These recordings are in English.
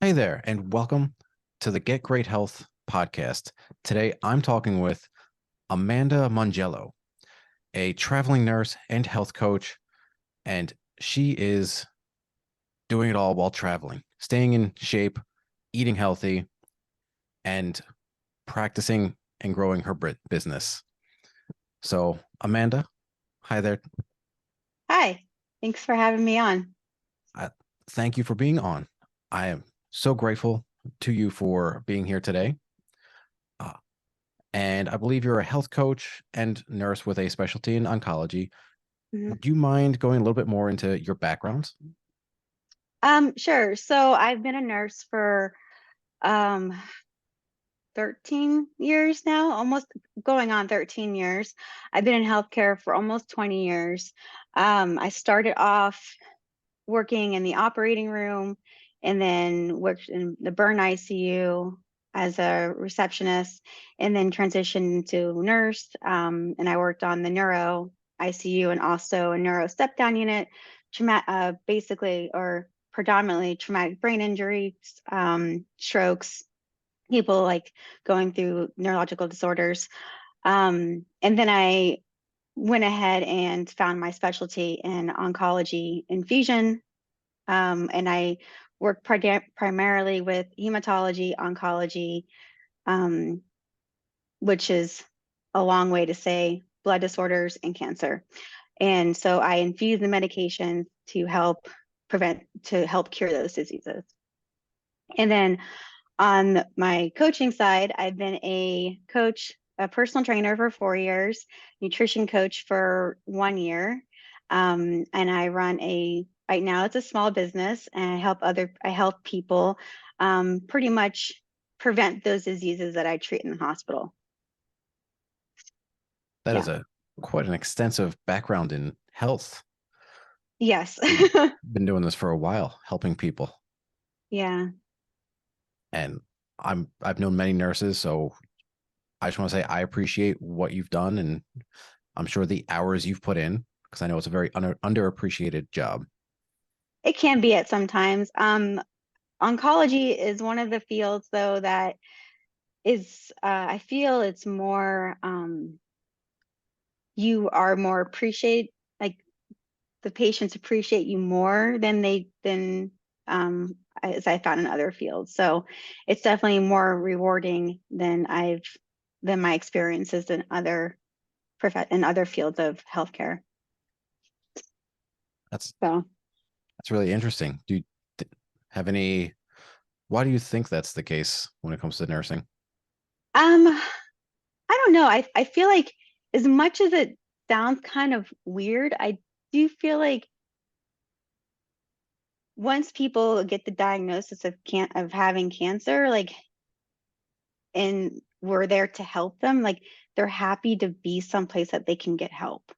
Hey there, and welcome to the Get Great Health podcast. Today, I'm talking with Amanda Mongiello, a traveling nurse and health coach, and she is doing it all while traveling, staying in shape, eating healthy, and practicing and growing her business. So, Amanda, hi there. Hi, thanks for having me on. I, thank you for being on. I am so grateful to you for being here today. Uh, and I believe you're a health coach and nurse with a specialty in oncology. Mhm. Would you mind going a little bit more into your background? Sure. So I've been a nurse for um 13 years now, almost going on 13 years. I've been in healthcare for almost 20 years. I started off working in the operating room and then worked in the burn ICU as a receptionist and then transitioned to nurse. And I worked on the neuro ICU and also a neuro step down unit, basically or predominantly traumatic brain injuries, strokes, people like going through neurological disorders. And then I went ahead and found my specialty in oncology infusion, and I work primarily with hematology, oncology, um, which is a long way to say blood disorders and cancer. And so I infuse the medications to help cure those diseases. And then on my coaching side, I've been a coach, a personal trainer for 4 years, nutrition coach for 1 year. And I run right now it's a small business and I help people pretty much prevent those diseases that I treat in the hospital. That is Yeah. a quite an extensive background in health. Yes. You've been doing this for a while, helping people. Yeah. And I've known many nurses, so I just want to say I appreciate what you've done, and I'm sure the hours you've put in, because I know it's a very underappreciated job. It can be at sometimes. Oncology is one of the fields though that is I feel it's more you are more appreciate like the patients appreciate you more than as I found in other fields. So it's definitely more rewarding than my experiences in other fields of healthcare. That's So that's really interesting. Do you have any? Why do you think that's the case when it comes to nursing? I don't know. I feel like as much as it sounds kind of weird, I do feel like once people get the diagnosis of having cancer, like, and we're there to help them, like they're happy to be someplace that they can get help.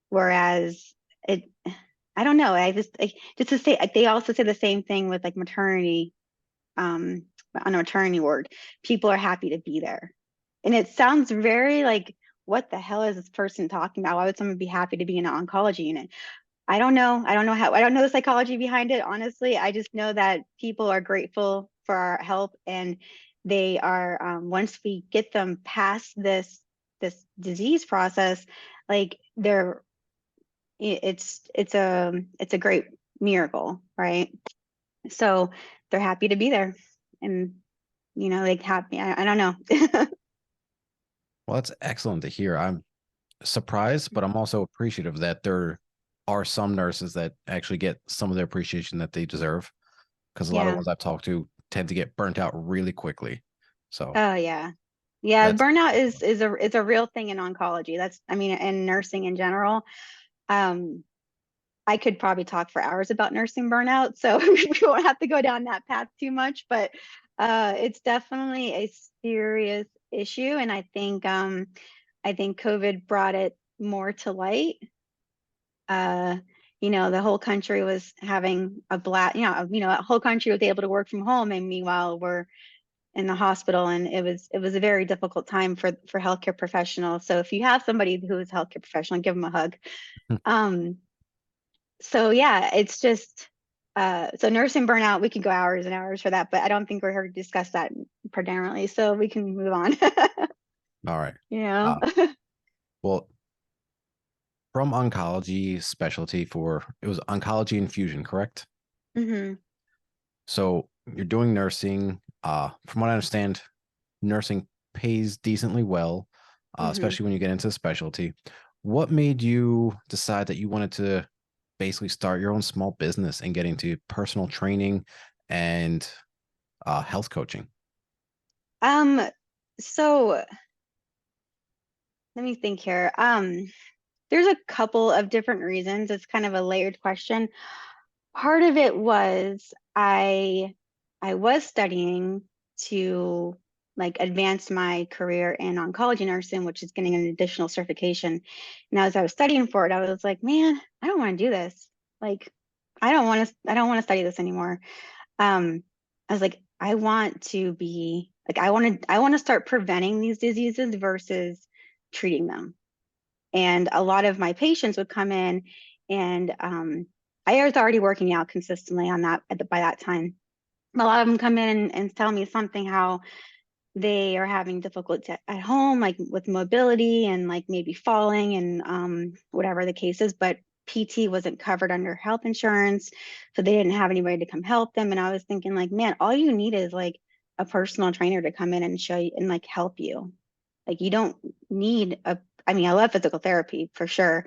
Whereas it, I don't know. Just to say, they also say the same thing with like maternity, um, on a maternity ward. People are happy to be there, and it sounds very like, what the hell is this person talking about? Why would someone be happy to be in an oncology unit? I don't know. I don't know the psychology behind it, honestly. I just know that people are grateful for our help and they are, once we get them past this disease process, like it's a great miracle, right? So they're happy to be there and like happy. I don't know. Well, that's excellent to hear. I'm surprised, but I'm also appreciative that there are some nurses that actually get some of the appreciation that they deserve. Because a lot of Yeah. ones I've talked to tend to get burnt out really quickly. So Oh yeah. Yeah, that's burnout is a real thing in oncology. That's, I mean, in nursing in general. Um, I could probably talk for hours about nursing burnout, so we won't have to go down that path too much, but it's definitely a serious issue, and I think COVID brought it more to light. Uh, the whole country was having a blast, the whole country was able to work from home, and meanwhile we're in the hospital, and it was a very difficult time for healthcare professionals. So if you have somebody who is a healthcare professional, give them a hug. Um, so yeah, it's just So nursing burnout, we can go hours and hours for that, but I don't think we're here to discuss that predominantly. So we can move on. All right. You know? Uh, well, from oncology specialty for it was oncology infusion, correct? Hmm. So you're doing nursing. From what I understand, nursing pays decently well, Hmm. especially when you get into specialty. What made you decide that you wanted to basically start your own small business and get into personal training and health coaching? Um, so let me think here. There's a couple of different reasons. It's kind of a layered question. Part of it was I was studying to like advance my career in oncology nursing, which is getting an additional certification. And as I was studying for it, I was like, man, I don't want to do this. Like, I don't want to study this anymore. I was like, I want to be like, I want to start preventing these diseases versus treating them. And a lot of my patients would come in and I was already working out consistently on that by that time. A lot of them come in and tell me something how they are having difficulty at home, like with mobility and like maybe falling and whatever the case is. But PT wasn't covered under health insurance, so they didn't have anybody to come help them. And I was thinking, like, man, all you need is like a personal trainer to come in and show you and like help you. Like, you don't need a. I mean, I love physical therapy for sure.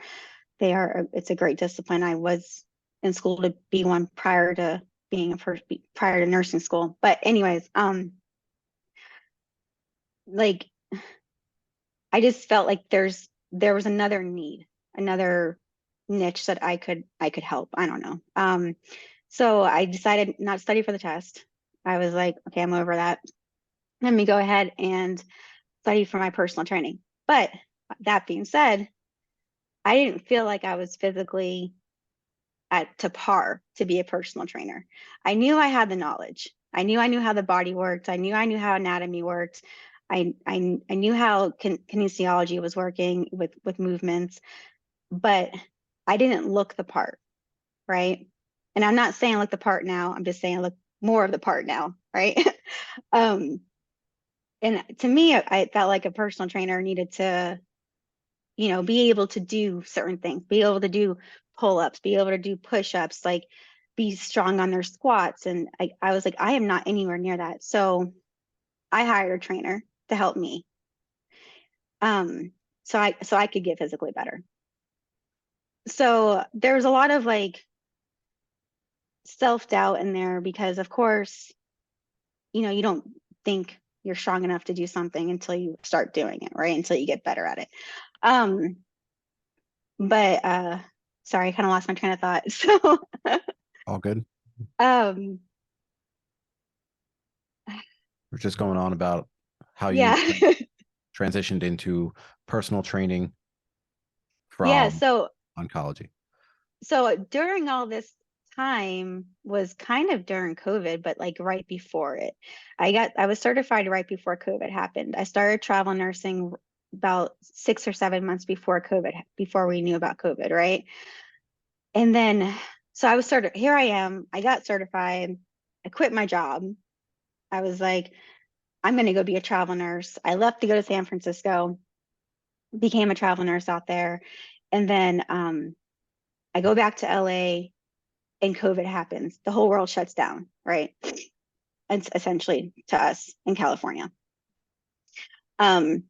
It's a great discipline. I was in school to be one prior to being a first prior to nursing school. But anyways, like I just felt like there was another need, another niche that I could help. I don't know. So I decided not to study for the test. I was like, okay, I'm over that. Let me go ahead and study for my personal training. But that being said, I didn't feel like I was physically at to par to be a personal trainer. I knew I had the knowledge. I knew how the body worked. I knew how anatomy worked. I knew how kinesiology was working with movements, but I didn't look the part, right? And I'm not saying I look the part now. I'm just saying I look more of the part now, right? um, and to me, I felt like a personal trainer needed to, you know, be able to do certain things, be able to do pull-ups, be able to do push-ups, like be strong on their squats. And I was like, I am not anywhere near that. So I hired a trainer to help me. So I could get physically better. So there was a lot of like self-doubt in there because of course, you know, you don't think you're strong enough to do something until you start doing it, right? Until you get better at it. Um, but sorry, I kind of lost my train of thought. So All good. um We're just going on about how you yeah. transitioned into personal training Yeah, from oncology. so during all this time was kind of during COVID, but like right before it. I was certified right before COVID happened. I started travel nursing about 6 or 7 months before COVID, before we knew about COVID, right? And then so I was started here I am. I got certified. I quit my job. I was like, I'm gonna go be a travel nurse. I left to go to San Francisco, became a travel nurse out there. And then I go back to LA and COVID happens. The whole world shuts down, right? It's essentially to us in California. Um,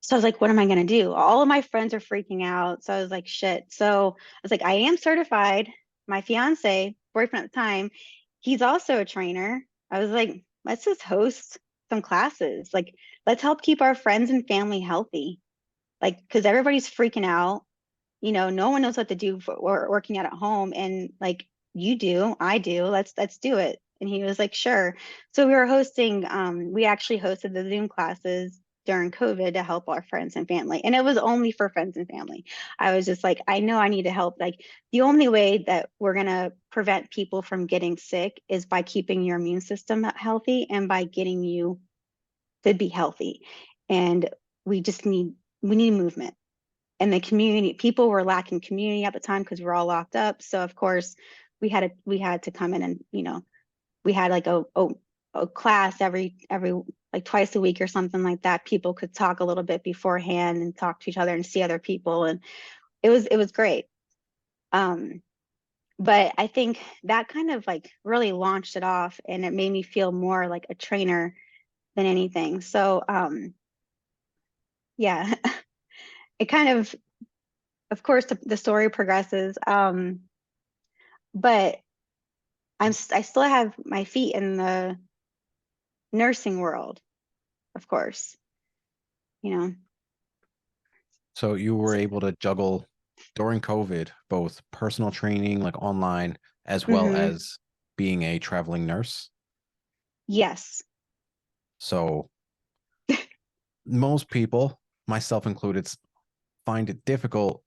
so I was like, what am I gonna do? All of my friends are freaking out. So I was like, shit. So I was like, I am certified. My fiance, boyfriend at the time, he's also a trainer. I was like, let's just host some classes. Like, let's help keep our friends and family healthy. Like, because everybody's freaking out. You know, no one knows what to do for working out at home. And like you do, I do, let's do it. And he was like, sure. So we were hosting, we actually hosted the Zoom classes during COVID to help our friends and family. And it was only for friends and family. I was just like, I know I need to help. Like the only way that we're gonna prevent people from getting sick is by keeping your immune system healthy and by getting you to be healthy. And we just we need movement, and the community, people were lacking community at the time because we're all locked up. So of course we had to come in and, we had like a class every like twice a week or something like that. People could talk a little bit beforehand and talk to each other and see other people, and it was great. Um, but I think that kind of like really launched it off, and it made me feel more like a trainer than anything. So yeah, it kind of course the story progresses. But I still have my feet in the nursing world, of course, you know. So you were able to juggle during COVID, both personal training, like online, as well Hmm. as being a traveling nurse. Yes. So most people, myself included, find it difficult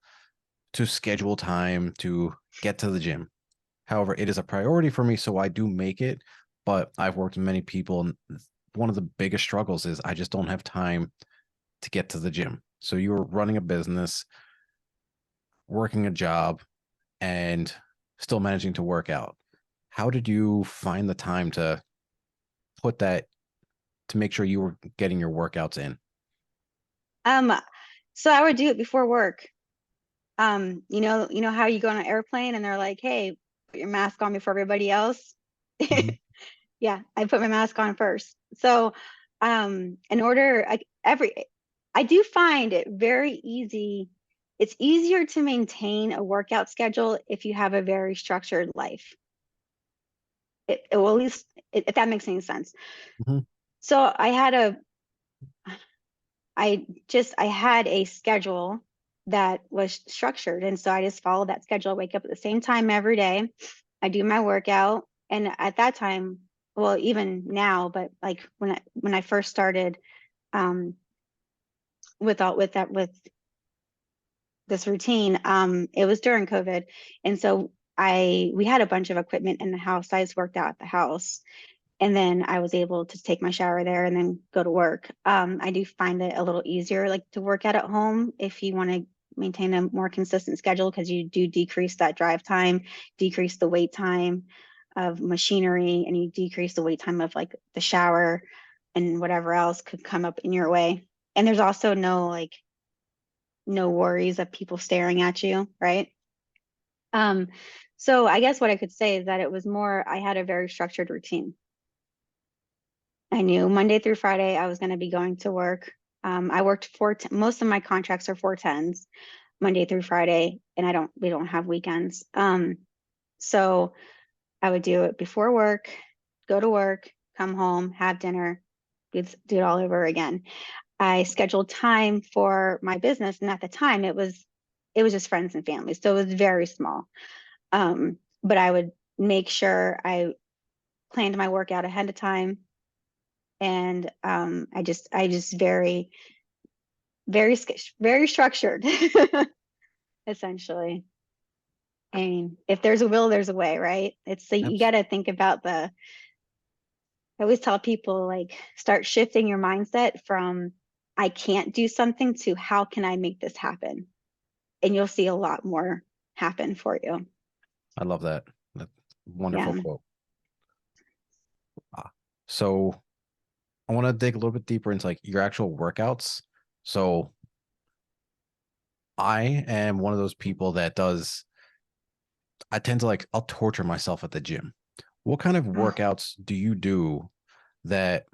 to schedule time to get to the gym. However, it is a priority for me, so I do make it. But I've worked with many people, and one of the biggest struggles is I just don't have time to get to the gym. So you were running a business, working a job, and still managing to work out. How did you find the time to put that to make sure you were getting your workouts in? Um, so I would do it before work. You know how you go on an airplane and they're like, "Hey, put your mask on before everybody else." Mhm. Yeah, I put my mask on first. So, in order, I do find it very easy. It's easier to maintain a workout schedule if you have a very structured life. It will at least, if that makes any sense. Mhm. So I had a schedule that was structured. And so I just followed that schedule. I wake up at the same time every day. I do my workout. And at that time, well, even now, but like when I first started um with this routine, it was during COVID. And so we had a bunch of equipment in the house. I just worked out at the house. And then I was able to take my shower there and then go to work. I do find it a little easier, like to work out at home if you want to maintain a more consistent schedule, because you do decrease that drive time, decrease the wait time of machinery, and you decrease the wait time of like the shower and whatever else could come up in your way. And there's also no worries of people staring at you, right? Um, so I guess what I could say is that it was more, I had a very structured routine. I knew Monday through Friday I was going to be going to work. I worked most of my contracts are 410s, Monday through Friday, and we don't have weekends. So I would do it before work, go to work, come home, have dinner, do it all over again. I scheduled time for my business, and at the time it was just friends and family, so it was very small. But I would make sure I planned my workout ahead of time, and I just very structured, essentially. I mean, if there's a will, there's a way, right? It's like you got Abs- to think about I always tell people, like, start shifting your mindset from I can't do something to how can I make this happen? And you'll see a lot more happen for you. I love that. Wonderful Yeah. quote. So I want to dig a little bit deeper into like your actual workouts. So I am one of those people that I tend to I'll torture myself at the gym. What kind of workouts do you do that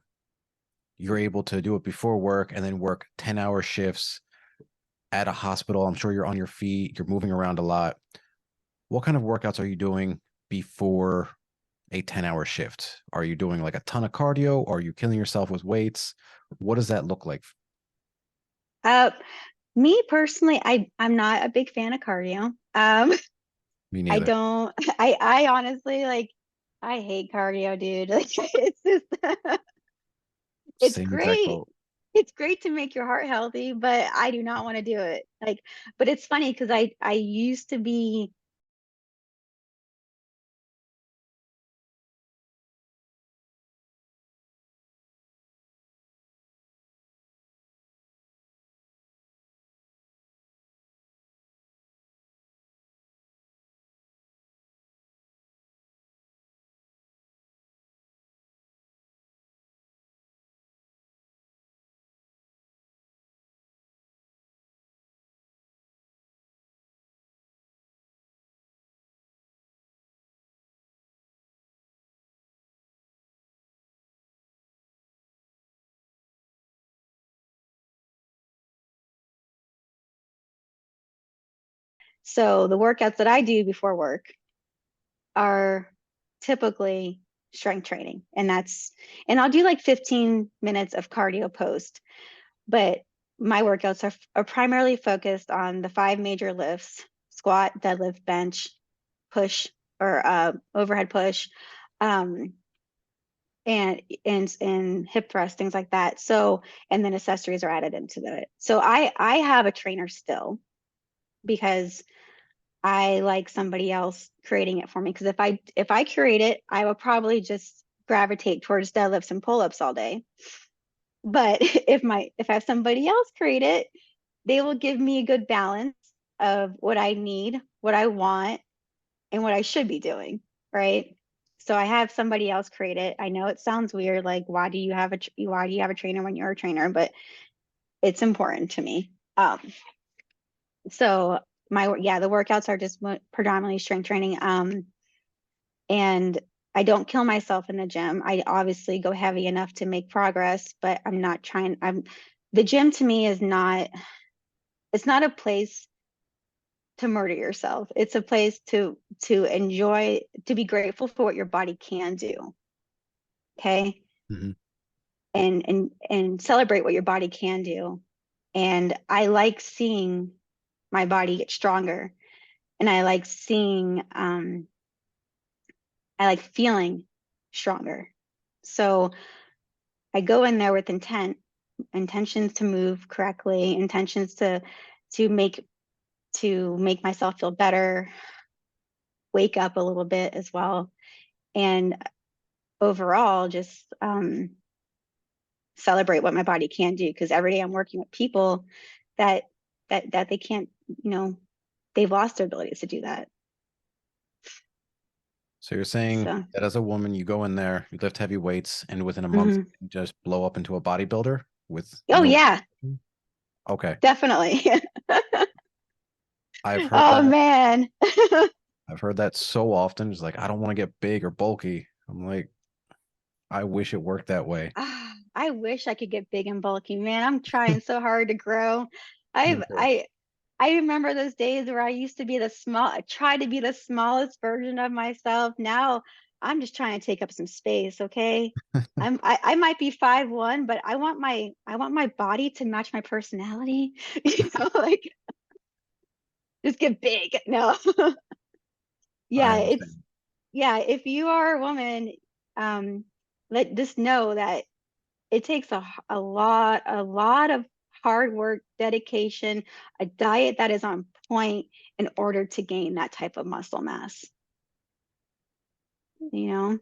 you're able to do it before work and then work 10-hour shifts at a hospital? I'm sure you're on your feet, you're moving around a lot. What kind of workouts are you doing before a 10-hour shift? Are you doing like a ton of cardio? Are you killing yourself with weights? What does that look like? Uh, Me personally, I'm not a big fan of cardio. Me I neither. don't. I honestly I hate cardio, dude. Like it's just it's Same exact great. boat. It's great to make your heart healthy, but I do not want to do it. Like, but it's funny because I used to be So the workouts that I do before work are typically strength training. And I'll do like 15 minutes of cardio post, but my workouts are primarily focused on the 5 major lifts: squat, deadlift, bench, push, or overhead push, um, and hip thrust, things like that. So, and then accessories are added into it. So I have a trainer still because I like somebody else creating it for me. Because if I create it, I will probably just gravitate towards deadlifts and pull-ups all day. But if I have somebody else create it, they will give me a good balance of what I need, what I want, and what I should be doing, right? So I have somebody else create it. I know it sounds weird, like why do you have a trainer when you're a trainer? But it's important to me. So the workouts are just predominantly strength training. And I don't kill myself in the gym. I obviously go heavy enough to make progress, but I'm not trying. The gym to me is not. It's not a place to murder yourself. It's a place to enjoy, to be grateful for what your body can do. Okay. Mm-hmm. And celebrate what your body can do. And I like seeing my body get stronger. And I like feeling stronger. So I go in there with intentions to move correctly, intentions to make to make myself feel better, wake up a little bit as well, and overall just celebrate what my body can do. Because every day I'm working with people that they can't, they've lost their abilities to do that. So you're saying So, that as a woman, you go in there, you lift heavy weights, and within a month, mhm. you just blow up into a bodybuilder with Oh no. yeah, Okay, definitely. I've heard Oh that. man. I've heard that so often. It's like I don't want to get big or bulky. I'm like, I wish it worked that way. I wish I could get big and bulky, man. I'm trying so hard to grow. Me I've too. I remember those days where I used to be I tried to be the smallest version of myself. Now I'm just trying to take up some space, okay? I might be 5'1", but I want my body to match my personality. Like just get big. No. I Yeah, understand. if you are a woman, um, let just know that it takes a lot of hard work, dedication, a diet that is on point in order to gain that type of muscle mass. You know,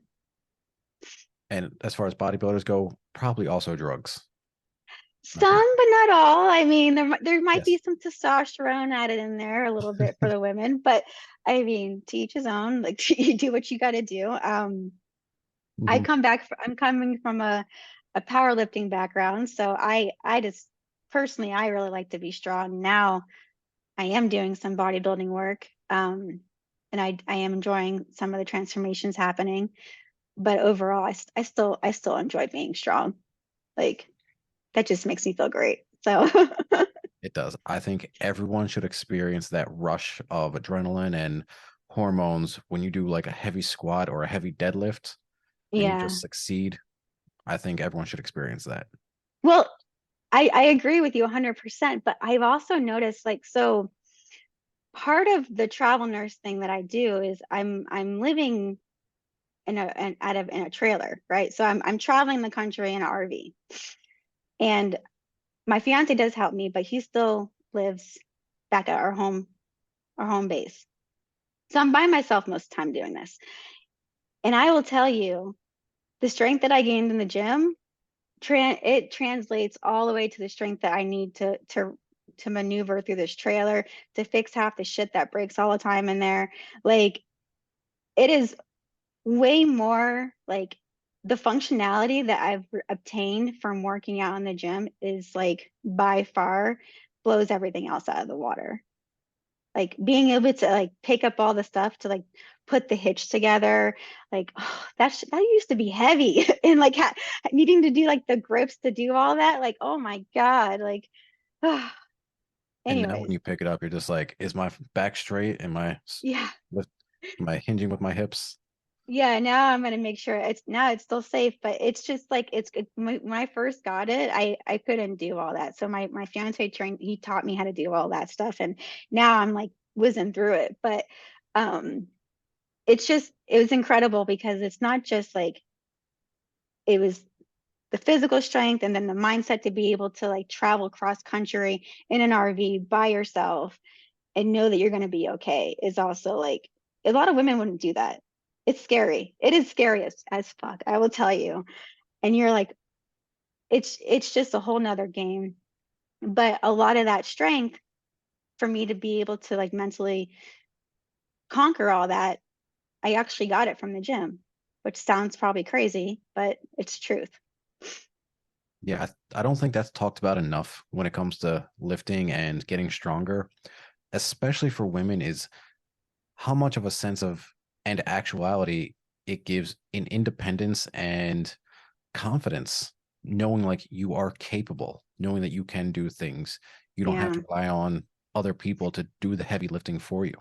And as far as bodybuilders go, probably also drugs. I think. some but not all. I mean, there might be Yes. some testosterone added in there a little bit for the women, but I mean, to each his own. Like you do what you got to do. Hmm. I'm coming from a powerlifting background, so I just personally I really like to be strong. Now I am doing some bodybuilding work, and I am enjoying some of the transformations happening. But overall, I still enjoy being strong. Like that just makes me feel great. So It does. I think everyone should experience that rush of adrenaline and hormones when you do like a heavy squat or a heavy deadlift and you yeah. just succeed. I think everyone should experience that. Well, I agree with you 100%, but I've also noticed like so part of the travel nurse thing that I do is I'm living in a trailer, right? So I'm traveling the country in an RV. And my fiance does help me, but he still lives back at our home base. So I'm by myself most of the time doing this. And I will tell you, the strength that I gained in the gym, it translates all the way to the strength that I need to maneuver through this trailer, to fix half the shit that breaks all the time in there. Like it is way more like the functionality that I've obtained from working out in the gym is like by far blows everything else out of the water. Like being able to like pick up all the stuff to like put the hitch together, like that used to be heavy, and like needing to do like the grips to do all that, like oh my God, like And now when Anyways, you pick it up, you're just like, is my back straight? yeah. Lift, am I hinging with my hips? Yeah, now I'm gonna make sure it's still safe, but it's just like when I first got it, I couldn't do all that. So my fiance trained, he taught me how to do all that stuff, and now I'm like whizzing through it. But um, it was incredible because it's not just like it was the physical strength and then the mindset to be able to like travel cross country in an RV by yourself and know that you're going to be okay is also like a lot of women wouldn't do that. It's scary. It is scary as fuck, I will tell you. And you're like, it's just a whole nother game. But a lot of that strength for me to be able to like mentally conquer all that, I actually got it from the gym, which sounds probably crazy, but it's truth. Yeah, I don't think that's talked about enough when it comes to lifting and getting stronger, especially for women, is how much of a sense of and actuality it gives in independence and confidence, knowing like you are capable, knowing that you can do things. You don't have Yeah. to rely on other people to do the heavy lifting for you.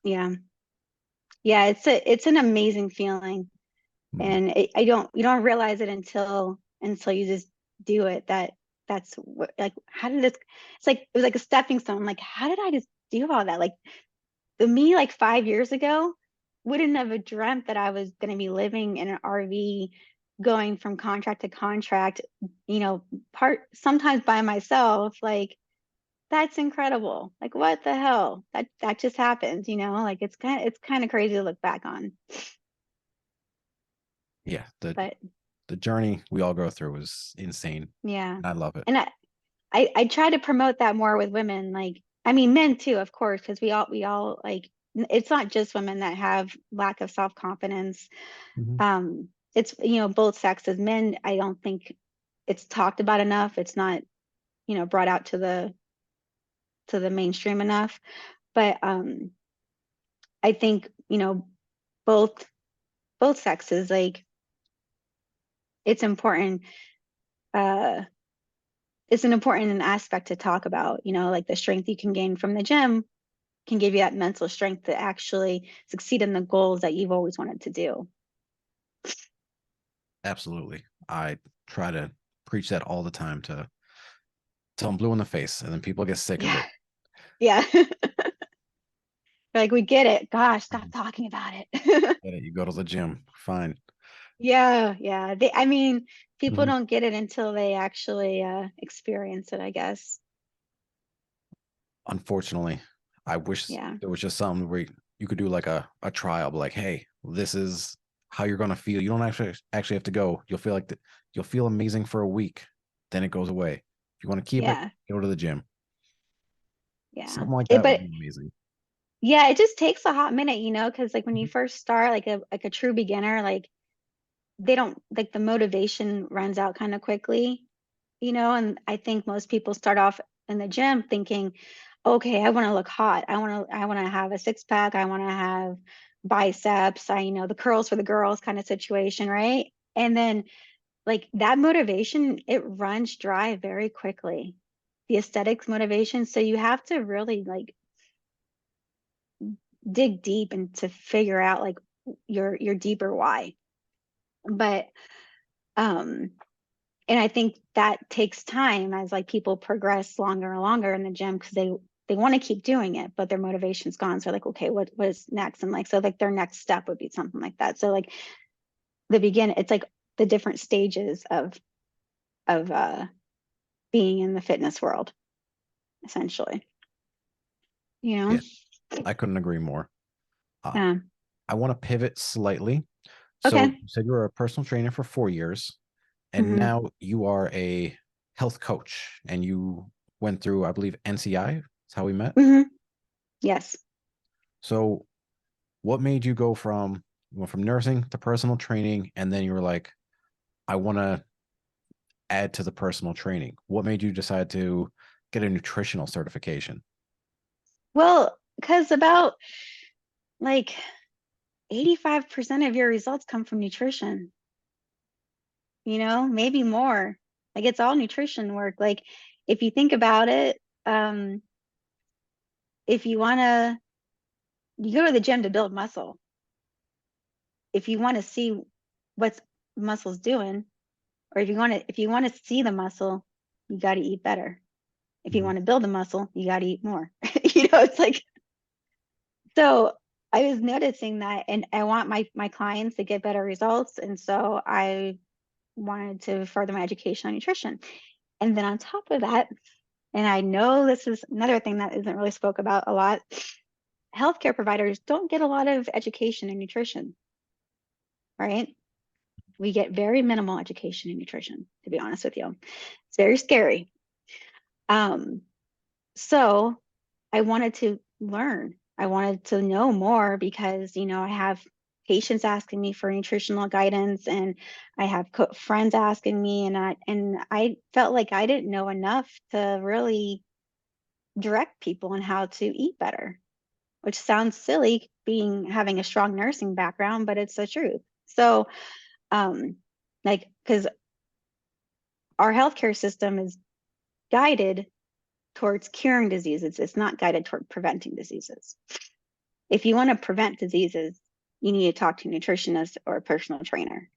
Yeah. Yeah, it's an amazing feeling. Mhm. And I don't you don't realize it until you just do it that that's what like how did this it's like it was like a stepping stone like how did I just do all that like the me like 5 years ago wouldn't have dreamt that I was going to be living in an RV going from contract to contract, part sometimes by myself. Like that's incredible. Like what the hell, that just happened, like it's kind of crazy to look back on. Yeah, But the journey we all go through is insane, yeah. and I love it. And I try to promote that more with women. Like, I mean, men too, of course, because we all like it's not just women that have lack of self-confidence. Mhm. It's both sexes. Men, I don't think it's talked about enough. It's not brought out to the mainstream enough. But I think both both sexes like it's important. Uh, it's an important aspect to talk about. Like the strength you can gain from the gym can give you that mental strength to actually succeed in the goals that you've always wanted to do. Absolutely. I try to preach that all the time to till I'm blue in the face, and then people get sick of Yeah. it. Yeah. Like we get it. Gosh, stop Mhm. talking about it. Get it? You go to the gym, fine. Yeah, yeah. I mean, people Mhm. don't get it until they actually experience it, I guess. Unfortunately, I wish Yeah. there was just something where you could do like a trial, like, hey, this is how you're gonna feel. You don't actually have to go. You'll feel like you'll feel amazing for a week, then it goes away. If you want to keep it, Yeah. go to the gym. Yeah. Something like It, that would but be amazing. yeah, it just takes a hot minute, because like when you Mhm. first start, like a true beginner, like they don't like the motivation runs out kind of quickly, and I think most people start off in the gym thinking, okay, I want to look hot. I want to have a six pack. I want to have biceps. The curls for the girls kind of situation, right? And then like that motivation, it runs dry very quickly. The aesthetics motivation. So you have to really like dig deep and to figure out like your deeper why. But um and I think that takes time as like people progress longer and longer in the gym because they want to keep doing it, but their motivation's gone. So like, okay, what is next? And like so like their next step would be something like that. So like it's like the different stages of being in the fitness world, essentially. You know? Yeah, I couldn't agree more. Uh, Yeah. I want to pivot slightly. So Okay. you said you were a personal trainer for 4 years, and Mm-hmm. now you are a health coach, and you went through, I believe, NCI. That's how we met. Mm-hmm. Yes. So what made you went from nursing to personal training, and then you were like, I want to add to the personal training? What made you decide to get a nutritional certification? Well, because about like 85% of your results come from nutrition, maybe more. Like it's all nutrition work. Like if you think about it, if you want to, you go to the gym to build muscle. If you want to see what's muscle's doing, or if you want to see the muscle, you got to eat better. If you Mhm. want to build the muscle, you got to eat more. It's like, so I was noticing that, and I want my clients to get better results, and so I wanted to further my education on nutrition. And then on top of that, and I know this is another thing that isn't really spoke about a lot, healthcare providers don't get a lot of education in nutrition, right? We get very minimal education in nutrition, to be honest with you. It's very scary. Um, so I wanted to learn. I wanted to know more because, I have patients asking me for nutritional guidance, and I have friends asking me, and I felt like I didn't know enough to really direct people on how to eat better, which sounds silly having a strong nursing background, but it's the truth. So, um, like, because our healthcare system is guided towards curing diseases, it's not guided toward preventing diseases. If you want to prevent diseases, you need to talk to a nutritionist or a personal trainer.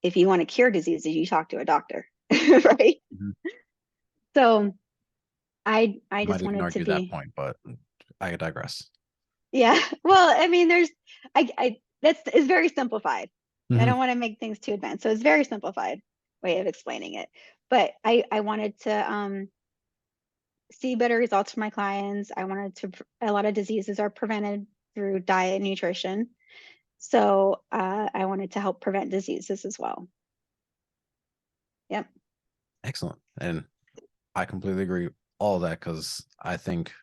If you want to cure diseases, you talk to a doctor, right? Mhm. So I Might just even wanted to argue that be, point, but I digress. yeah. Well, I mean, it's very simplified. I Mhm. don't want to make things too advanced, so it's very simplified way of explaining it. But I wanted to see better results for my clients. I wanted to, a lot of diseases are prevented through diet and nutrition. So I wanted to help prevent diseases as well. Yep. Excellent. And I completely agree with all of that because I think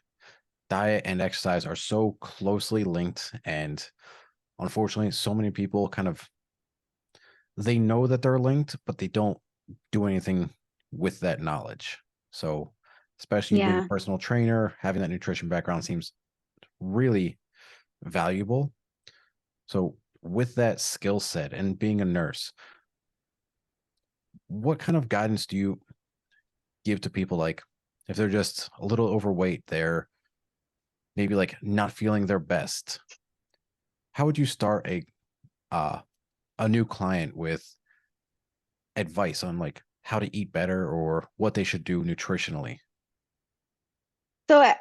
diet and exercise are so closely linked. And unfortunately, so many people they know that they're linked, but they don't do anything with that knowledge. So, especially being a Yeah. personal trainer, having that nutrition background seems really valuable. So, with that skill set and being a nurse, what kind of guidance do you give to people like if they're just a little overweight, they're maybe like not feeling their best? How would you start uh, a new client with advice on like how to eat better or what they should do nutritionally? So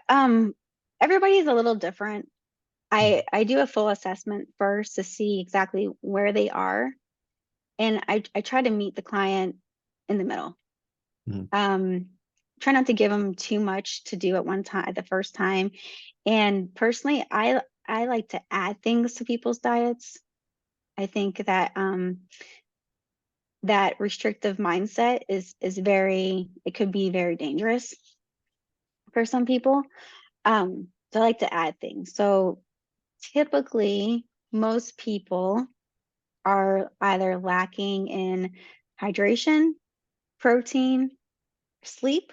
everybody's a little different. I do a full assessment first to see exactly where they are, and I try to meet the client in the middle. Mhm. Um, Try not to give them too much to do at one time, the first time. And personally, I like to add things to people's diets. I think that that restrictive mindset is very, it could be very dangerous for some people. So I like to add things. So typically, most people are either lacking in hydration, protein, sleep,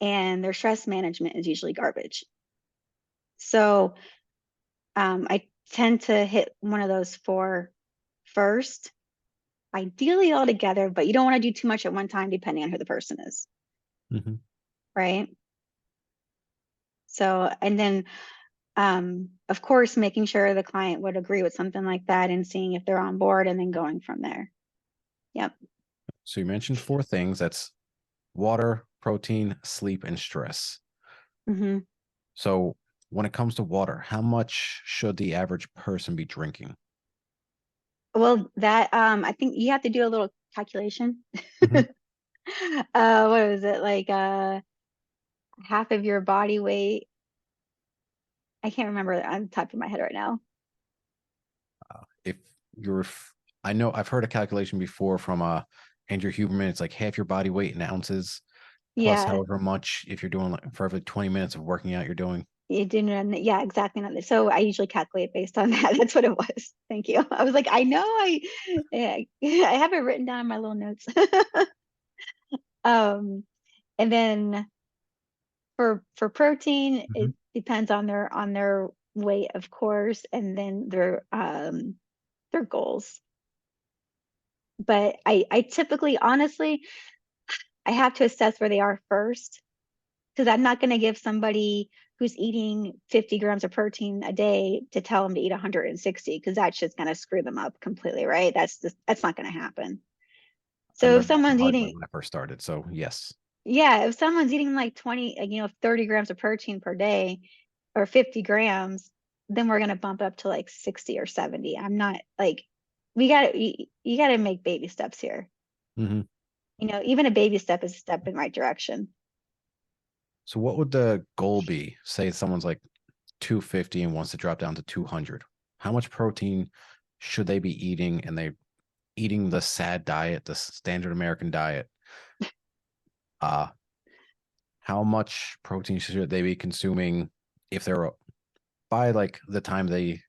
and their stress management is usually garbage. So I tend to hit one of those four first, ideally all together, but you don't want to do too much at one time depending on who the person is, Mhm. right? So, and then of course, making sure the client would agree with something like that and seeing if they're on board and then going from there. Yep. So you mentioned four things. That's water, protein, sleep, and stress. Hmm. So when it comes to water, how much should the average person be drinking? Well, that I think you have to do a little calculation. Mhm. What was it like? Half of your body weight. I can't remember on the top of my head right now. If you're, I know I've heard a calculation before from Andrew Huberman. It's like half your body weight in ounces plus Yeah, however much if you're doing like for every 20 minutes of working out you're doing. you didn't. Yeah, exactly. So I usually calculate based on that. That's what it was. Thank you. I was like, I know yeah, I have it written down in my little notes. Um, and then for protein, Mhm. it depends on their weight, of course, and then their goals. But I typically, honestly, I have to assess where they are first, because I'm not going to give somebody who's eating 50 grams of protein a day to tell them to eat 160, because that's just going to screw them up completely, right? That's not going to happen. I So if learned that the someone's hard way eating, when I first started. So yes. yeah, if someone's eating like 20, 30 grams of protein per day or 50 grams, then we're going to bump up to like 60 or 70. I'm not like, you got to make baby steps here. Mm-hmm. Even a baby step is a step in the right direction. So what would the goal be? Say someone's like 250 and wants to drop down to 200. How much protein should they be eating? And they eating the SAD diet, the standard American diet. Uh, how much protein should they be consuming if they're by like the time they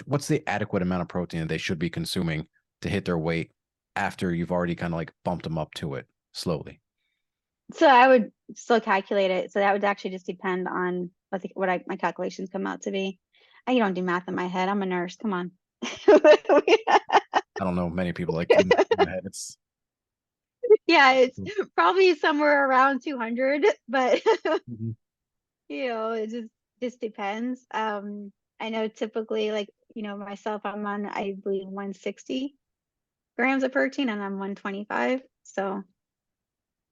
what's the adequate amount of protein that they should be consuming to hit their weight after you've already kind of like bumped them up to it slowly? So I would still calculate it. So that would actually just depend on my calculations come out to be. You don't do math in my head. I'm a nurse. Come on. I don't know many people like do math in my head. It's Yeah, it's probably somewhere around 200, but Mhm. it just depends. I know typically, like, myself, I'm on, I believe, 160 grams of protein, and I'm 125. So,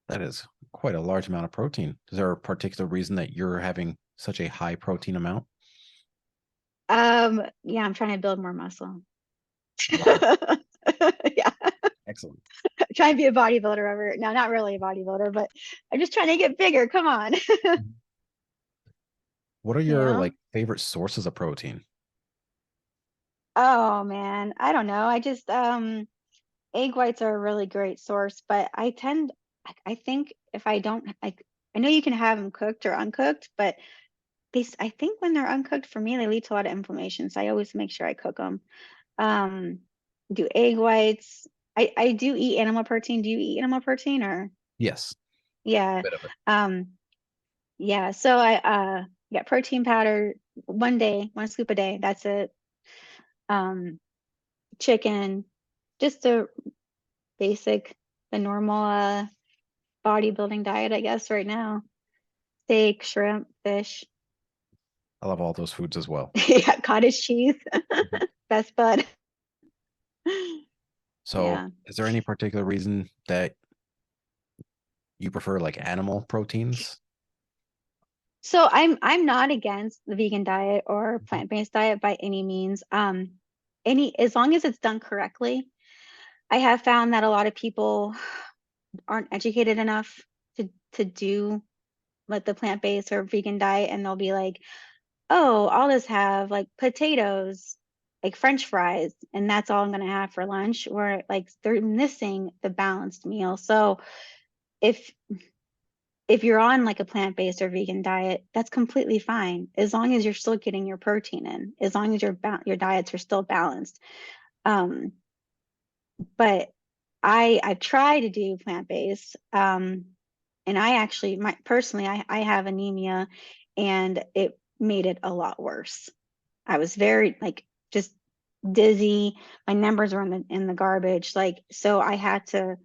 That is quite a large amount of protein. Is there a particular reason that you're having such a high protein amount? yeah, I'm trying to build more muscle. Wow, Yeah, excellent. trying to be a bodybuilder over. No, not really a bodybuilder, but I'm just trying to get bigger. Come on. What are You your know? like favorite sources of protein? Oh man, I don't know. I just egg whites are a really great source, but I think if I don't like, I know you can have them cooked or uncooked, but I think when they're uncooked, for me, they lead to a lot of inflammation. So I always make sure I cook them. Um, do egg whites. I do eat animal protein. Do you eat animal protein or? Yes, a Yeah. bit of it. Um, yeah. So I get protein powder one day, one scoop a day. That's it. Um, chicken, just the normal bodybuilding diet, I guess, right now. Steak, shrimp, fish. I love all those foods as well. Yeah, cottage cheese. Mhm. Best bud. So, Yeah. is there any particular reason that you prefer like animal proteins? So I'm not against the vegan diet or Mhm. plant-based diet by any means. As long as it's done correctly. I have found that a lot of people aren't educated enough to do like the plant-based or vegan diet, and they'll be like, oh, I'll just have like potatoes, like French fries, and that's all I'm gonna have for lunch. Or like they're missing the balanced meal. So if if you're on like a plant-based or vegan diet, that's completely fine as long as you're still getting your protein in, as long as your diets are still balanced. Um, but I've tried to do plant-based, and I actually my personally I have anemia, and it made it a lot worse. I was very like just dizzy. My numbers were in the garbage. Like, so I had to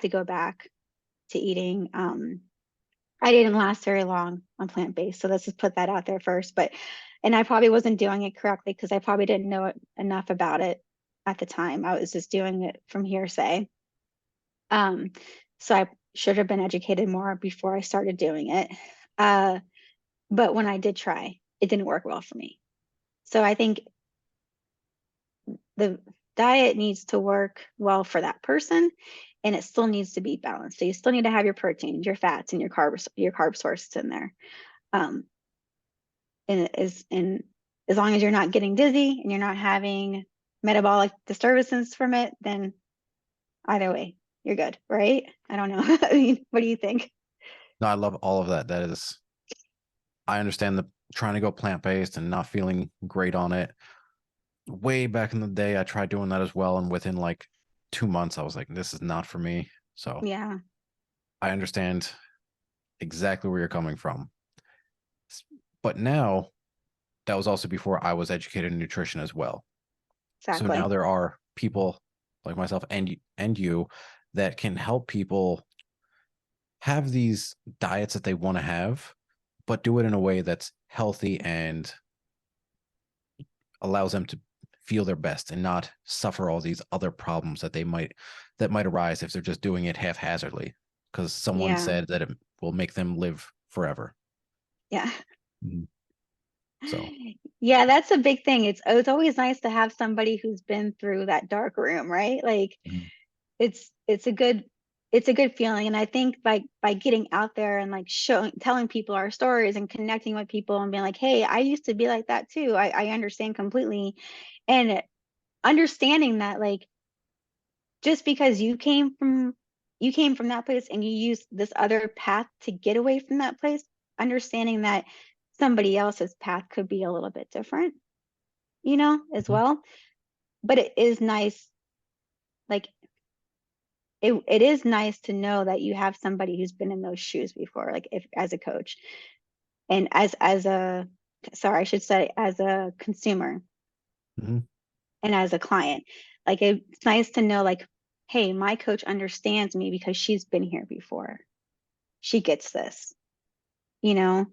go back to eating. I didn't last very long on plant-based, so let's just put that out there first. And I probably wasn't doing it correctly because I probably didn't know enough about it at the time. I was just doing it from hearsay. Um, so I should have been educated more before I started doing it. Uh, but when I did try, it didn't work well for me. So I think the diet needs to work well for that person, and it still needs to be balanced. So you still need to have your protein, your fats, and your carb sources in there. Um, and as long as you're not getting dizzy and you're not having metabolic disturbances from it, then either way, you're good, right? I don't know. I mean, what do you think? No, I love all of that. That is, I understand the trying to go plant-based and not feeling great on it. Way back in the day, I tried doing that as well, and within like 2 months, I was like, this is not for me. So Yeah, I understand exactly where you're coming from. But now that was also before I was educated in nutrition as well. So now exactly. there are people like myself and you that can help people have these diets that they want to have, but do it in a way that's healthy and allows them to feel their best and not suffer all these other problems that might arise if they're just doing it haphazardly because someone Yeah. said that it will make them live forever. Yeah. Mhm. So, Yeah, that's a big thing. It's always nice to have somebody who's been through that dark room, right? Like mhm, it's a good feeling. And I think by getting out there and like showing telling people our stories and connecting with people and being like, hey, I used to be like that too. I understand completely. And understanding that like just because you came from that place and you used this other path to get away from that place, understanding that somebody else's path could be a little bit different, as mhm. well. But it is nice, like it is nice to know that you have somebody who's been in those shoes before, like if as a coach and as a sorry, I should say as a consumer Mhm. and as a client. Like it's nice to know like, hey, my coach understands me because she's been here before. She gets this, you know?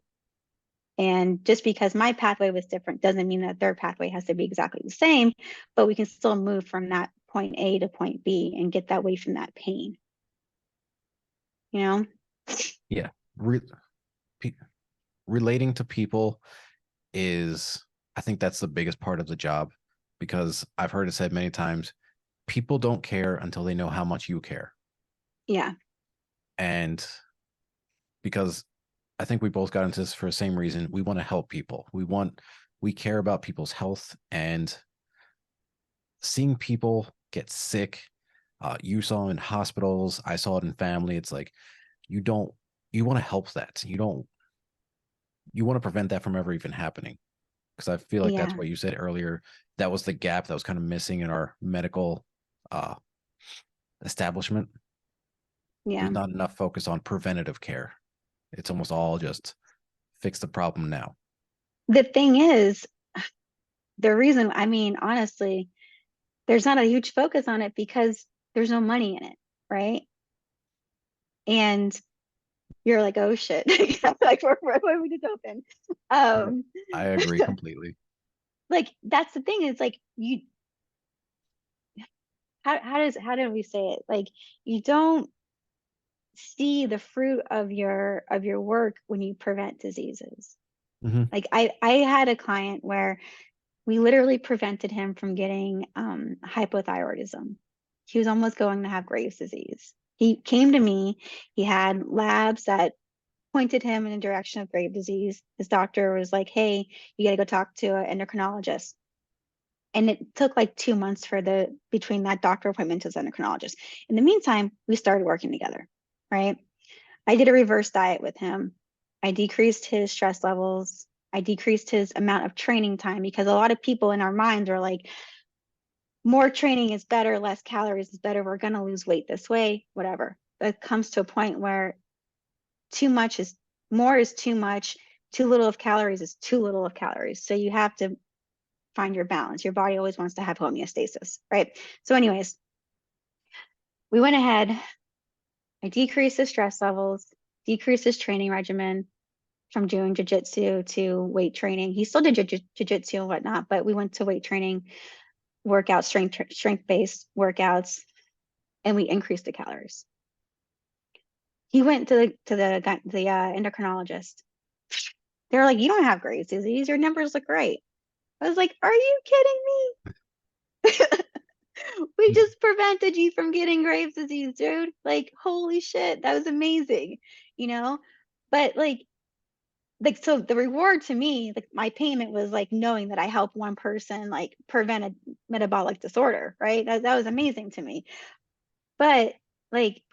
And just because my pathway was different doesn't mean that their pathway has to be exactly the same, but we can still move from that point A to point B and get that way from that pain, you know? Yeah. Re- pe- Relating to people is, I think that's the biggest part of the job because I've heard it said many times people don't care until they know how much you care. Yeah. And because I think we both got into this for the same reason. We want to help people. We care about people's health and seeing people get sick. You saw in hospitals. I saw it in family. It's like you don't, you want to help that. You want to prevent that from ever even happening. Because I feel like that's Yeah. what you said earlier. That was the gap that was kind of missing in our medical uh, establishment. There's Yeah. not enough focus on preventative care. It's almost all just fix the problem now. The thing is, the reason, I mean, honestly, there's not a huge focus on it because there's no money in it, right? And you're like, oh shit, like where we just open. Yep. Um, I agree completely. like that's the thing. It's like you, how do we say it? Like you don't see the fruit of your work when you prevent diseases. Hmm. Like I had a client where we literally prevented him from getting hypothyroidism. He was almost going to have Graves' disease. He came to me. He had labs that pointed him in the direction of Graves' disease. His doctor was like, "Hey, you got to go talk to an endocrinologist." And it took like 2 months for the between that doctor appointment to the endocrinologist. In the meantime, we started working together, right? I did a reverse diet with him. I decreased his stress levels. I decreased his amount of training time because a lot of people in our minds are like, more training is better, less calories is better. We're going to lose weight this way, whatever. It comes to a point where too much is more is too much. Too little of calories is too little of calories. So you have to find your balance. Your body always wants to have homeostasis, right? So, anyways, we went ahead. I decreased his stress levels, decreased his training regimen, from doing jujitsu to weight training. He still did jujitsu and whatnot, but we went to weight training, workout, strength based workouts, and we increased the calories. He went to the endocrinologist. They're like, "You don't have Graves' disease. Your numbers look great." I was like, "Are you kidding me? We just prevented you from getting Graves' disease, dude. Like, holy shit, that was amazing, you know." But like so the reward to me, like my payment was like knowing that I helped one person like prevent a metabolic disorder, right? That was amazing to me. But like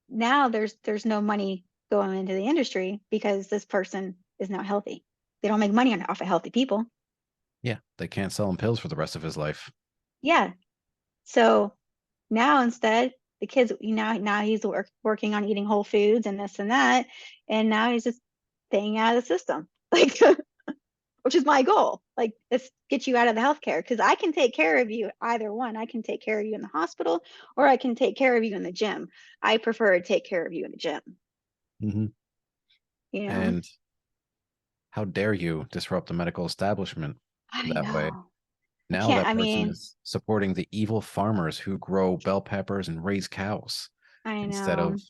now there's no money going into the industry because this person is now healthy. They don't make money off of healthy people. Yeah, they can't sell him pills for the rest of his life. Yeah. So now instead the kids, now he's working on eating whole foods and this and that, and now he's just staying out of the system. Like which is my goal. Like, let's get you out of the healthcare, because I can take care of you either one. I can take care of you in the hospital, or I can take care of you in the gym. I prefer to take care of you in the gym, Hmm. you know? And how dare you disrupt the medical establishment I that way? know. I Now can't, that I person mean, is supporting the evil farmers who grow bell peppers and raise cows I instead of know.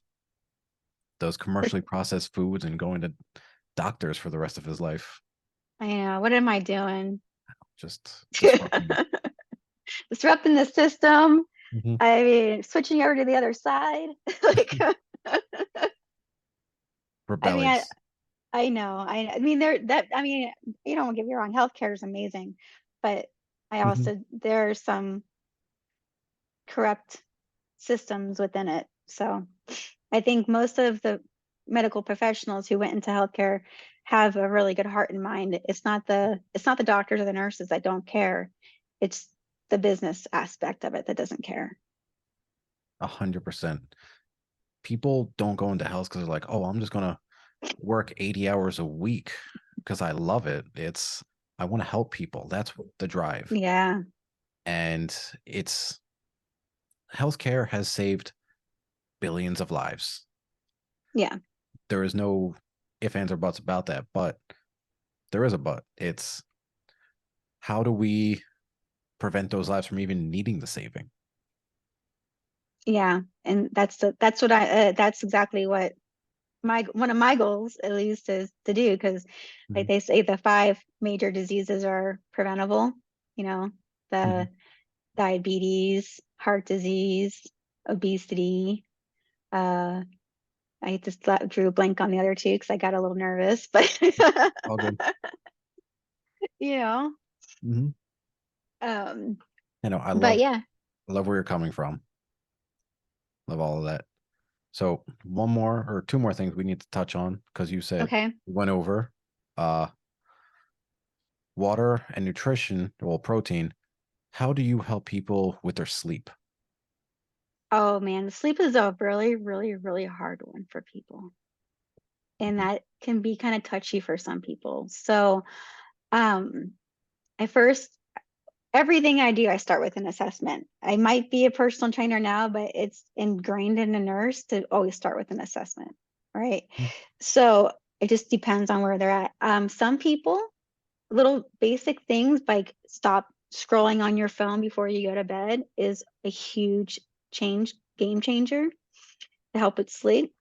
those But commercially processed foods and going to doctors for the rest of his life. I know. What am I doing? Just disrupting. Disrupting the system. Mhm. I mean, switching over to the other side. Like, I mean, Rebellious. I know. I mean, I mean, you don't get me wrong, healthcare is amazing, but I Mhm. also, there are some corrupt systems within it. So I think most of the medical professionals who went into healthcare have a really good heart and mind. It's not the doctors or the nurses that don't care. It's the business aspect of it that doesn't care. 100%. People don't go into health because they're like, oh, I'm just gonna work 80 hours a week because I love it. I want to help people. That's the drive. Yeah, And it's healthcare has saved billions of lives. yeah, There is no if, ands, or buts about that, but there is a but. It's how do we prevent those lives from even needing the saving? yeah. And that's exactly what my one of my goals at least is to do, because like Mhm. they say the five major diseases are preventable, you know, Mhm. the diabetes, heart disease, obesity. uh I just drew a blank on the other two because I got a little nervous, but All good. you know, Mhm. um I but yeah. love where you're coming from. Love all of that. So one more or two more things we need to touch on because you said Okay. we went over uh water and nutrition, well, protein. How do you help people with their sleep? Oh man, sleep is a really, really, really hard one for people, and Mhm. that can be kind of touchy for some people. So um I first everything I do, I start with an assessment. I might be a personal trainer now, but it's ingrained in a nurse to always start with an assessment, right? So it just depends on where they're at. Some people, little basic things like stop scrolling on your phone before you go to bed is a huge game changer to help with sleep.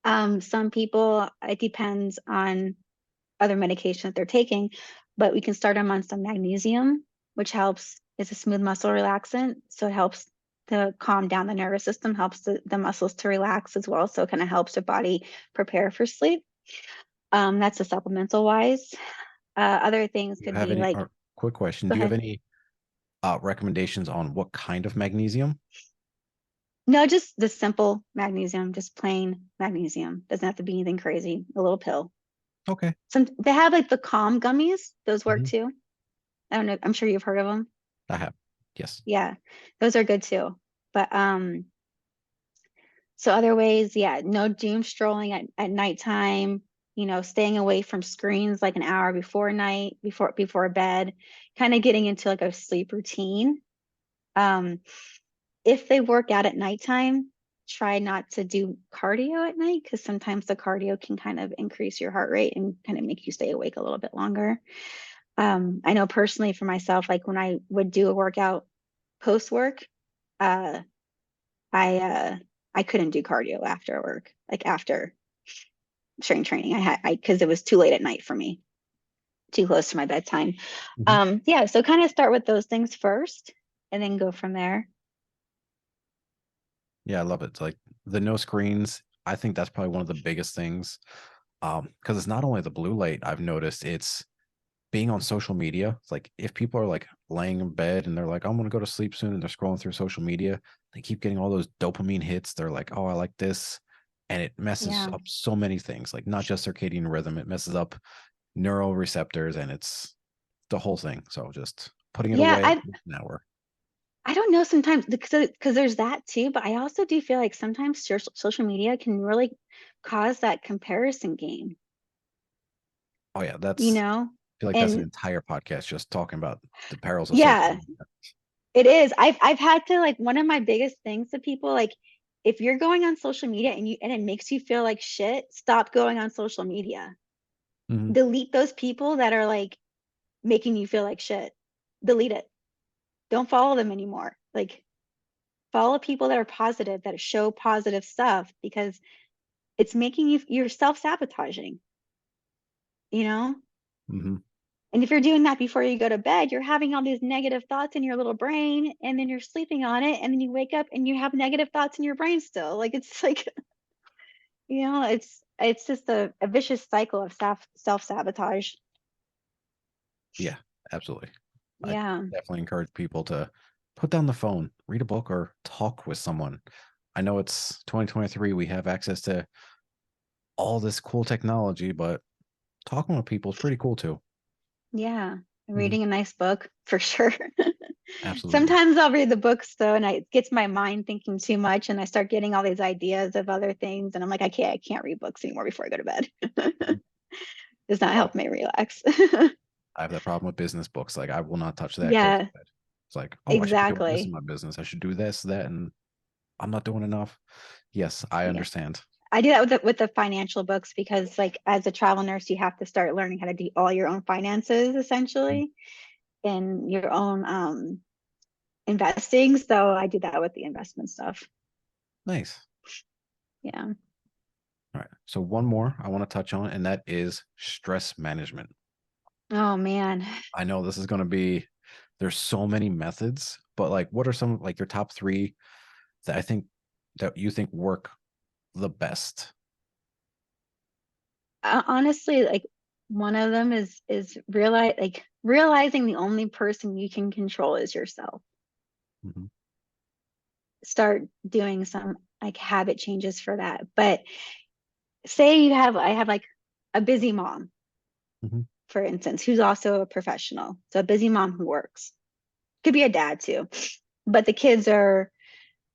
Some people, it depends on other medication that they're taking, but we can start them on some magnesium, which helps. It's a smooth muscle relaxant, so it helps to calm down the nervous system, helps the muscles to relax as well, so it kind of helps the body prepare for sleep. That's a supplemental wise. Other things Do you could have be any, like, or quick question, go do you have ahead. any recommendations on what kind of magnesium? No, just the simple magnesium, just plain magnesium. Doesn't have to be anything crazy. A little pill. Okay. Some they have like the calm gummies. Those work Mhm. too. I don't know. I'm sure you've heard of them. I have. Yes. Yeah, those are good too. But so other ways, yeah, no doom strolling at nighttime, staying away from screens like an hour before bed, kind of getting into like a sleep routine. Um, if they work out at nighttime, try not to do cardio at night, because sometimes the cardio can kind of increase your heart rate and kind of make you stay awake a little bit longer. I know personally for myself, like when I would do a workout post work, uh, I uh I couldn't do cardio after work, like after strength training. I because it was too late at night for me, too close to my bedtime. Mhm. Yeah, so kind of start with those things first and then go from there. Yeah, I love it. It's like the no screens. I think that's probably one of the biggest things. Because it's not only the blue light I've noticed, it's being on social media. It's like if people are like laying in bed and they're like, I'm gonna go to sleep soon, and they're scrolling through social media, they keep getting all those dopamine hits. They're like, oh, I like this. And it messes Yeah. up so many things, like not just circadian rhythm, it messes up neural receptors and it's the whole thing. So just putting it Yeah, away I an hour. I don't know sometimes because there's that too, but I also do feel like sometimes social media can really cause that comparison game, Oh yeah, you that's know? feel like that's an And entire podcast just talking about the perils of social yeah, media. it is. I've had to, like, one of my biggest things to people, like, if you're going on social media and it makes you feel like shit, stop going on social media. Mhm. Delete those people that are like making you feel like shit. Delete it. Don't follow them anymore. Like, follow people that are positive, that show positive stuff, because it's making you're self-sabotaging, you know? Mhm. And if you're doing that before you go to bed, you're having all these negative thoughts in your little brain, and then you're sleeping on it, and then you wake up and you have negative thoughts in your brain still. Like, it's like, it's just a vicious cycle of self-sabotage. Yeah, absolutely. I Yeah. definitely encourage people to put down the phone, read a book, or talk with someone. I know it's 2023. We have access to all this cool technology, but talking with people is pretty cool too. Yeah. Mhm. Reading a nice book for sure. Absolutely. Sometimes I'll read the books though, and it gets my mind thinking too much, and I start getting all these ideas of other things, and I'm like, I can't read books anymore before I go to bed. Mhm. Does not Oh, help me relax. I have that problem with business books. Like, I will not touch that close to Yeah, bed. It's like, oh, I should be doing this in exactly. my business. I should do this, that, and I'm not doing enough. Yes, I Yeah. understand. I do that with the financial books, because, like, as a travel nurse, you have to start learning how to do all your own finances Mhm. essentially, and your own investing. So I do that with the investment stuff. Nice. Yeah. All right. So one more I want to touch on, and that is stress management. Oh man. I know this is going to be, there's so many methods, but like, what are some like your top three that I think that you think work the best? Honestly, like, one of them is realizing the only person you can control is yourself. Mhm. Start doing some, like, habit changes for that. But say I have, like, a busy mom, Mhm. for instance, who's also a professional. So a busy mom who works. Could be a dad too. But the kids are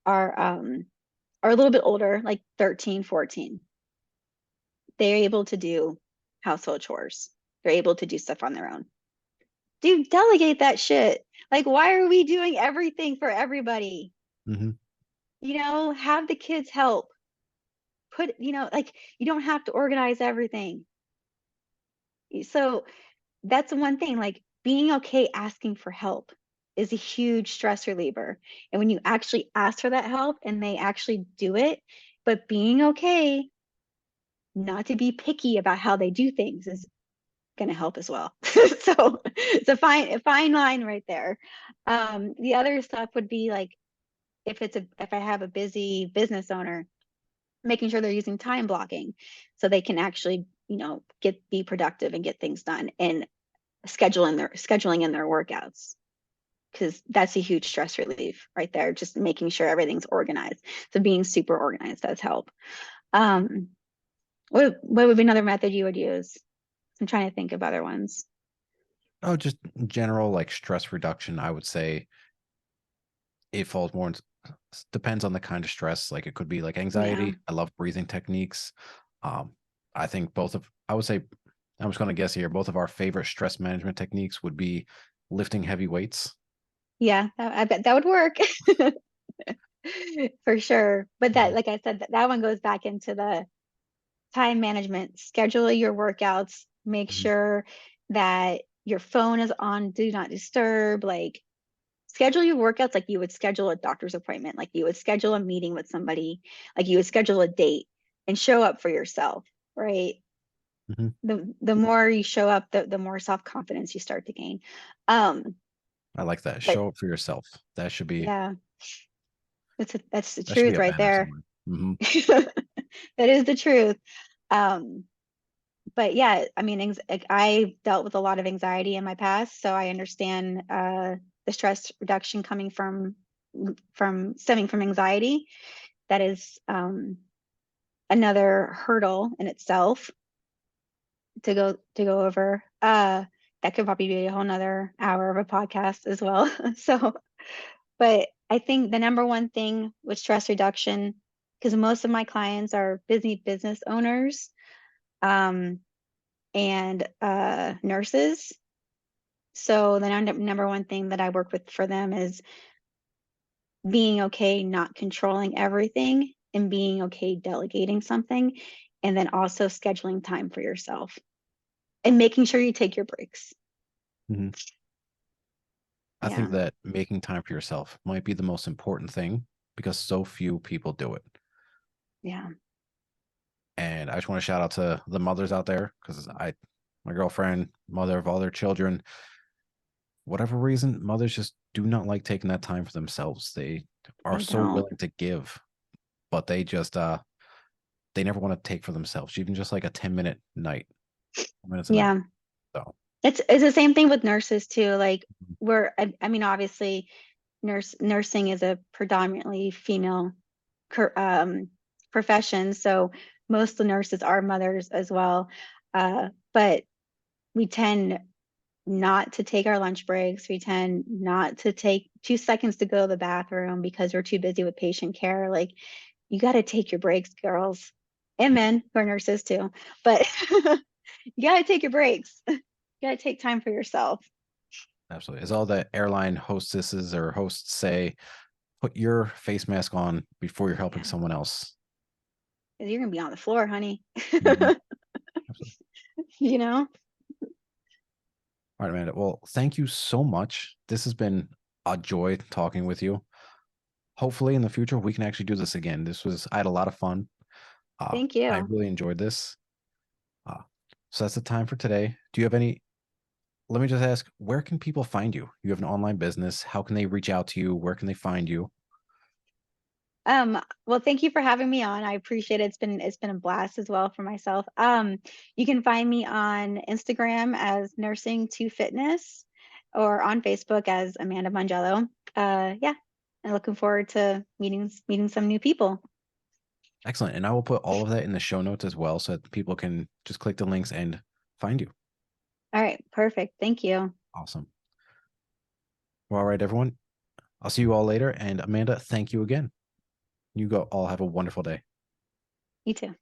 are a little bit older, like 13, 14. They're able to do household chores. They're able to do stuff on their own. Dude, delegate that shit. Like, why are we doing everything for everybody? Mhm. Have the kids help. Like, you don't have to organize everything. So that's the one thing, like, being okay asking for help is a huge stress reliever. And when you actually ask for that help and they actually do it, but being okay not to be picky about how they do things is going to help as well. So it's a fine line right there. The other stuff would be like, if I have a busy business owner, making sure they're using time blocking so they can actually, be productive and get things done, and scheduling in their workouts, because that's a huge stress relief right there. Just making sure everything's organized. So being super organized does help. Um, what would be another method you would use? I'm trying to think of other ones. Oh, just general like stress reduction. I would say it falls more into, depends on the kind of stress. Like it could be like Yeah. anxiety. I love breathing techniques. Um, I think I would say, I was going to guess here, both of our favorite stress management techniques would be lifting heavy weights. Yeah, I bet that would work. For sure. But that, Mhm. like I said, that one goes back into the time management. Schedule your workouts. Make Mhm. sure that your phone is on do not disturb. Like, schedule your workouts like you would schedule a doctor's appointment, like you would schedule a meeting with somebody, like you would schedule a date, and show up for yourself, right? Mhm. The more you show up, the more self-confidence you start to gain. Um, I like that. but Show up for yourself. yeah, that's the That should be truth a right banner there. somewhere. Hmm. That is the truth. Um, but yeah, I mean, like, I dealt with a lot of anxiety in my past, so I understand the stress reduction coming from stemming from anxiety. That is another hurdle in itself to go over. That could probably be a whole nother hour of a podcast as well. So, but I think the number one thing with stress reduction, because most of my clients are busy business owners, um, and nurses. So the number one thing that I work with for them is being okay not controlling everything and being okay delegating something, and then also scheduling time for yourself and making sure you take your breaks. Mhm. I think Yeah. that making time for yourself might be the most important thing because so few people do it. Yeah. And I just want to shout out to the mothers out there because my girlfriend, mother of all their children, whatever reason, mothers just do not like taking that time for themselves. They are They so don't. willing to give, but they never want to take for themselves, even just like a 10-minute night, minutes a night. Yeah. So It's the same thing with nurses too. Like I mean, obviously nursing is a predominantly female profession. So most of the nurses are mothers as well. But we tend not to take our lunch breaks. We tend not to take 2 seconds to go to the bathroom because we're too busy with patient care. Like, you got to take your breaks, girls and men who are nurses too. But you got to take your breaks. You got to take time for yourself. absolutely. As all the airline hostesses or hosts say, put your face mask on before you're helping Yeah. someone else. You're going to be on the floor, honey. Mhm. Absolutely. You know? All right, Amanda. Well, thank you so much. This has been a joy talking with you. Hopefully, in the future, we can actually do this again. I had a lot of fun. Thank I you. really enjoyed this. Uh, so that's the time for today. Do you have any? Let me just ask, where can people find you? You have an online business. How can they reach out to you? Where can they find you? Well, thank you for having me on. I appreciate it. It's been a blast as well for myself. You can find me on Instagram as Nursing to Fitness or on Facebook as Amanda Mongiello. Yeah, I'm looking forward to meeting some new people. Excellent. And I will put all of that in the show notes as well so that people can just click the links and find you. All right, perfect. Thank you. Awesome. Well, all right, everyone. I'll see you all later. And Amanda, thank you again. You go all have a wonderful day. You too.